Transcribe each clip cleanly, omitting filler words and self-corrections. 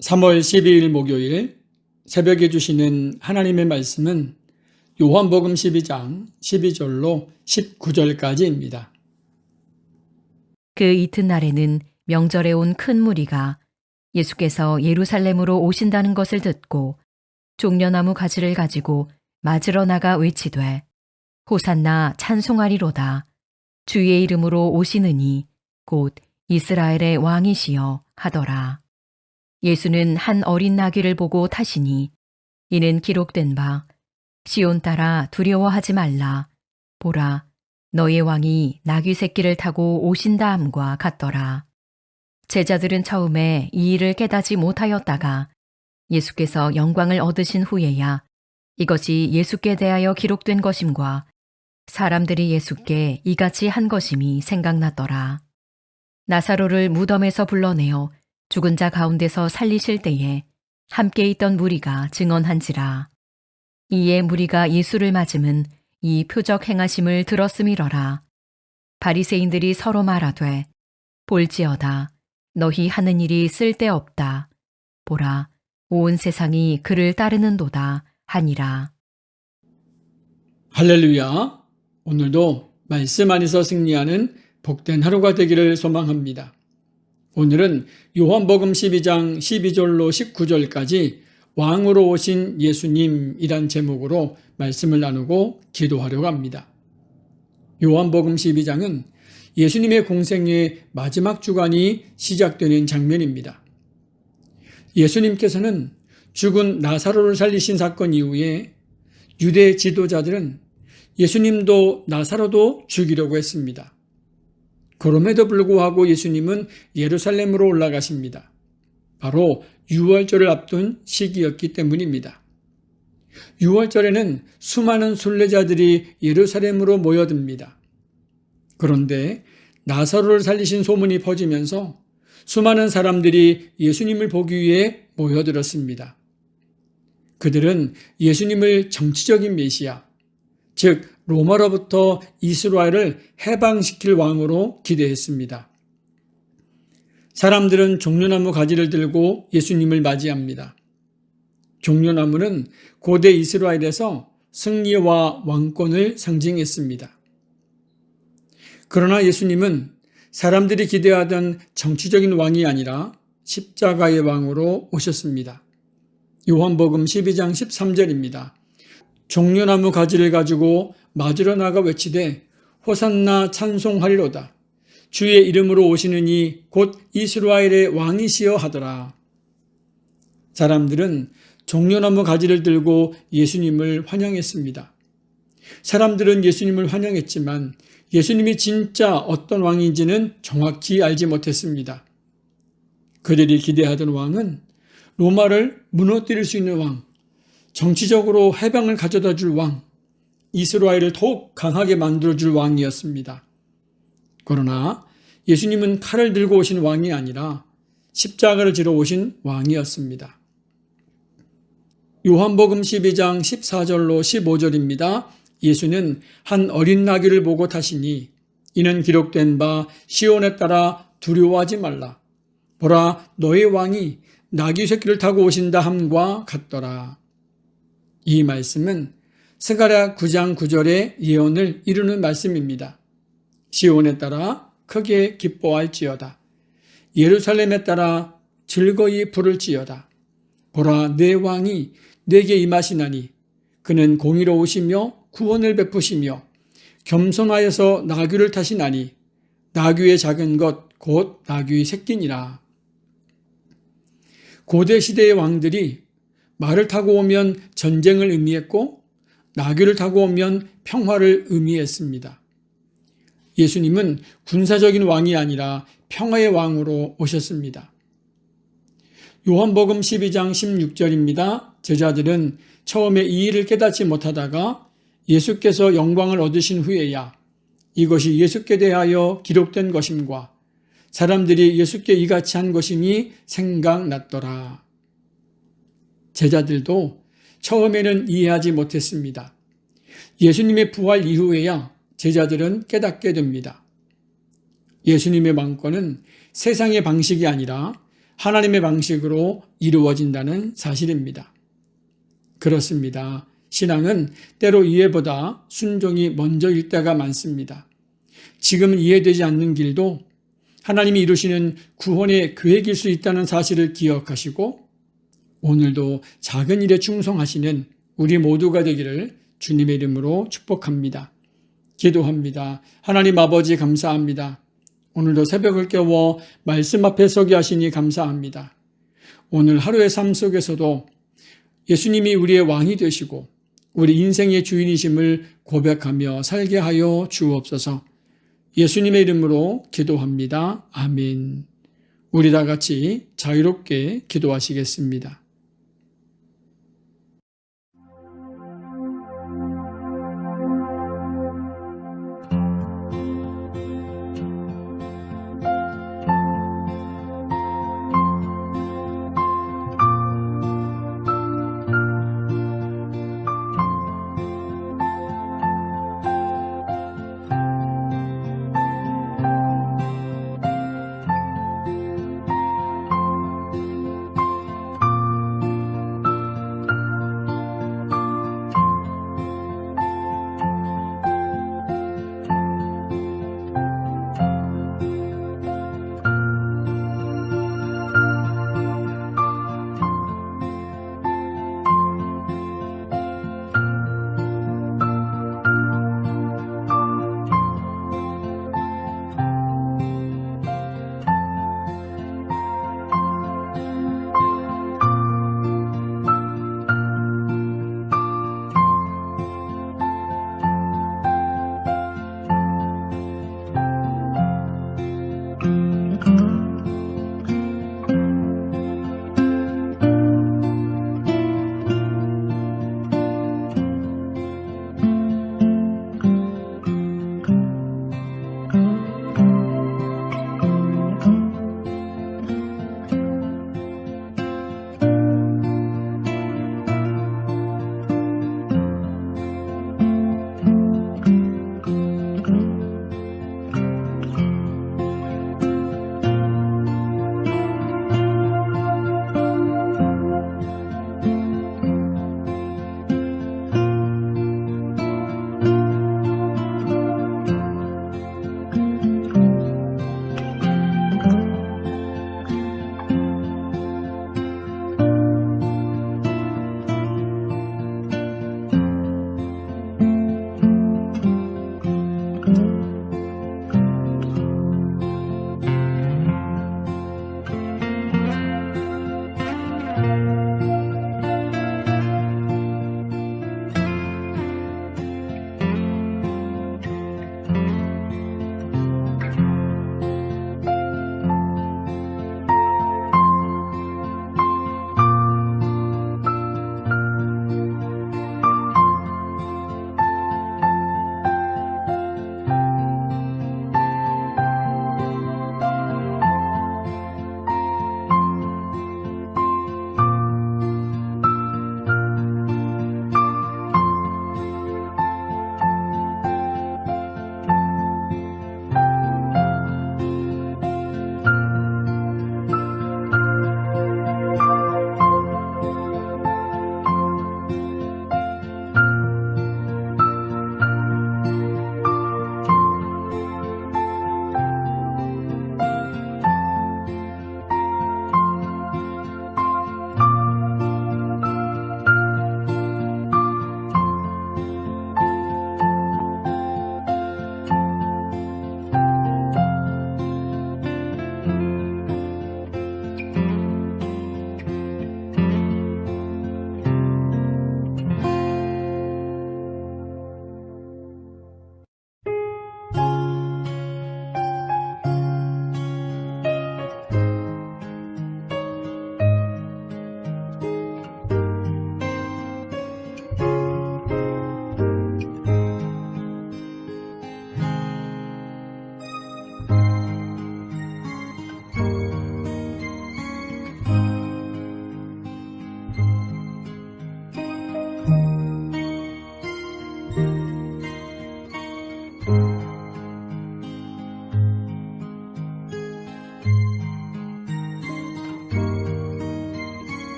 3월 12일 목요일 새벽에 주시는 하나님의 말씀은 요한복음 12장 12절로 19절까지입니다. 그 이튿날에는 명절에 온 큰 무리가 예수께서 예루살렘으로 오신다는 것을 듣고 종려나무 가지를 가지고 맞으러 나가 외치되 호산나 찬송하리로다. 주의 이름으로 오시느니 곧 이스라엘의 왕이시여 하더라. 예수는 한 어린 나귀를 보고 타시니 이는 기록된 바 시온 따라 두려워하지 말라. 보라, 너의 왕이 나귀 새끼를 타고 오신다 함과 같더라. 제자들은 처음에 이 일을 깨닫지 못하였다가 예수께서 영광을 얻으신 후에야 이것이 예수께 대하여 기록된 것임과 사람들이 예수께 이같이 한 것임이 생각났더라. 나사로를 무덤에서 불러내어 죽은 자 가운데서 살리실 때에 함께 있던 무리가 증언한지라. 이에 무리가 예수를 맞음은 이 표적 행하심을 들었음이러라. 바리새인들이 서로 말하되 볼지어다. 너희 하는 일이 쓸데없다. 보라, 온 세상이 그를 따르는도다 하니라. 할렐루야! 오늘도 말씀 안에서 승리하는 복된 하루가 되기를 소망합니다. 오늘은 요한복음 12장 12절로 19절까지 왕으로 오신 예수님이란 제목으로 말씀을 나누고 기도하려고 합니다. 요한복음 12장은 예수님의 공생의 마지막 주간이 시작되는 장면입니다. 예수님께서는 죽은 나사로를 살리신 사건 이후에 유대 지도자들은 예수님도 나사로도 죽이려고 했습니다. 그럼에도 불구하고 예수님은 예루살렘으로 올라가십니다. 바로 유월절을 앞둔 시기였기 때문입니다. 유월절에는 수많은 순례자들이 예루살렘으로 모여듭니다. 그런데 나사로를 살리신 소문이 퍼지면서 수많은 사람들이 예수님을 보기 위해 모여들었습니다. 그들은 예수님을 정치적인 메시아, 즉 로마로부터 이스라엘을 해방시킬 왕으로 기대했습니다. 사람들은 종려나무 가지를 들고 예수님을 맞이합니다. 종려나무는 고대 이스라엘에서 승리와 왕권을 상징했습니다. 그러나 예수님은 사람들이 기대하던 정치적인 왕이 아니라 십자가의 왕으로 오셨습니다. 요한복음 12장 13절입니다. 종려나무 가지를 가지고 맞으러 나가 외치되 호산나 찬송하리로다. 주의 이름으로 오시느니 곧 이스라엘의 왕이시여 하더라. 사람들은 종려나무 가지를 들고 예수님을 환영했습니다. 사람들은 예수님을 환영했지만 예수님이 진짜 어떤 왕인지는 정확히 알지 못했습니다. 그들이 기대하던 왕은 로마를 무너뜨릴 수 있는 왕, 정치적으로 해방을 가져다 줄 왕, 이스라엘을 더욱 강하게 만들어줄 왕이었습니다. 그러나 예수님은 칼을 들고 오신 왕이 아니라 십자가를 지러 오신 왕이었습니다. 요한복음 12장 14절로 15절입니다. 예수는 한 어린 나귀를 보고 타시니 이는 기록된 바 시온에 따라 두려워하지 말라. 보라, 너의 왕이 나귀 새끼를 타고 오신다 함과 같더라. 이 말씀은 스가랴 9장 9절의 예언을 이루는 말씀입니다. 시온에 따라 크게 기뻐할지어다. 예루살렘에 따라 즐거이 부를지어다. 보라, 내 왕이 내게 임하시나니 그는 공의로우시며 구원을 베푸시며 겸손하여서 나귀를 타시나니 나귀의 작은 것 곧 나귀의 새끼니라. 고대 시대의 왕들이 말을 타고 오면 전쟁을 의미했고 나귀를 타고 오면 평화를 의미했습니다. 예수님은 군사적인 왕이 아니라 평화의 왕으로 오셨습니다. 요한복음 12장 16절입니다. 제자들은 처음에 이 일을 깨닫지 못하다가 예수께서 영광을 얻으신 후에야 이것이 예수께 대하여 기록된 것임과 사람들이 예수께 이같이 한 것임이 생각났더라. 제자들도 처음에는 이해하지 못했습니다. 예수님의 부활 이후에야 제자들은 깨닫게 됩니다. 예수님의 왕권은 세상의 방식이 아니라 하나님의 방식으로 이루어진다는 사실입니다. 그렇습니다. 신앙은 때로 이해보다 순종이 먼저일 때가 많습니다. 지금은 이해되지 않는 길도 하나님이 이루시는 구원의 계획일 수 있다는 사실을 기억하시고 오늘도 작은 일에 충성하시는 우리 모두가 되기를 주님의 이름으로 축복합니다. 기도합니다. 하나님 아버지 감사합니다. 오늘도 새벽을 깨워 말씀 앞에 서게 하시니 감사합니다. 오늘 하루의 삶 속에서도 예수님이 우리의 왕이 되시고 우리 인생의 주인이심을 고백하며 살게 하여 주옵소서. 예수님의 이름으로 기도합니다. 아멘. 우리 다 같이 자유롭게 기도하시겠습니다.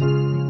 음.